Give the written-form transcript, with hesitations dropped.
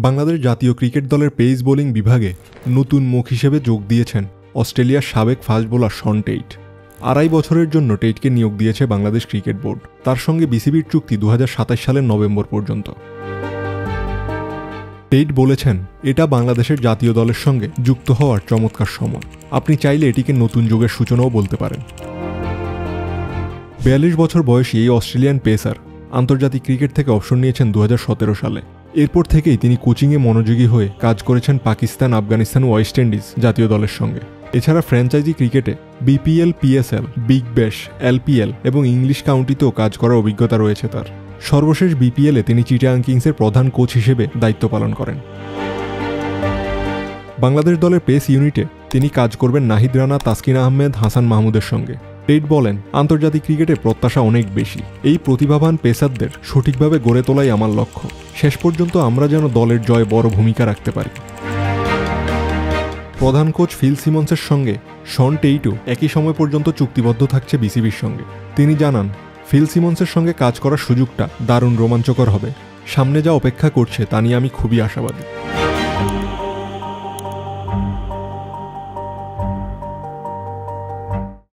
বাংলাদেশ জাতীয় ক্রিকেট দলের pace bowling বিভাগে নতুন মুখ হিসেবে যোগ দিয়েছেন অস্ট্রেলিয়ার সাবেক ফাস্ট বোলার শন টেইট। 2.5 বছরের জন্য টেইটকে নিয়োগ দিয়েছে বাংলাদেশ ক্রিকেট বোর্ড। তার সঙ্গে বিসিবির চুক্তি 2027 সালের নভেম্বর পর্যন্ত। টেইট বলেছেন, এটা বাংলাদেশের জাতীয় দলের সঙ্গে যুক্ত হওয়ার চমৎকার সময়। আপনি চাইলে এটিকে নতুন যুগের সূচনাও বলতে পারেন। 42 বছর বয়সী এই অস্ট্রেলিয়ান পেসার আন্তর্জাতিক ক্রিকেট থেকে অবসর নিয়েছেন 2017 সালে। এরপর থেকেই তিনি কোচিংয়ে মনোযোগী হয়ে কাজ করেছেন পাকিস্তান, আফগানিস্তান ও ওয়েস্ট ইন্ডিজ জাতীয় দলের সঙ্গে। এছাড়া ফ্র্যাঞ্চাইজি ক্রিকেটে BPL, PSL, Big Bash, LPL এবং ইংলিশ কাউন্টিতেও কাজ করার অভিজ্ঞতা রয়েছে তার। সর্বশেষ বিপিএলে তিনি চিটাগাং কিংসের প্রধান কোচ হিসেবে দায়িত্ব পালন করেন। বাংলাদেশ দলের পেস ইউনিটে তিনি কাজ করবেন নাহিদ রানা, তাসকিন আহমেদ, হাসান মাহমুদের সঙ্গে। টেইট বলেন, আন্তর্জাতিক ক্রিকেটে প্রত্যাশা অনেক বেশি। এই প্রতিভাবান পেসারদের সঠিকভাবে গড়ে তোলাই আমার লক্ষ্য। শেষ পর্যন্ত আমরা যেন দলের জয়ে বড় ভূমিকা রাখতে পারি। প্রধান কোচ ফিল সিমন্সের সঙ্গে শন টেইটও একই সময় পর্যন্ত চুক্তিবদ্ধ থাকছে বিসিবির সঙ্গে। তিনি জানান, ফিল সিমন্সের সঙ্গে কাজ করার সুযোগটা দারুণ রোমাঞ্চকর হবে। সামনে যা অপেক্ষা করছে তা নিয়ে আমি খুবই আশাবাদী।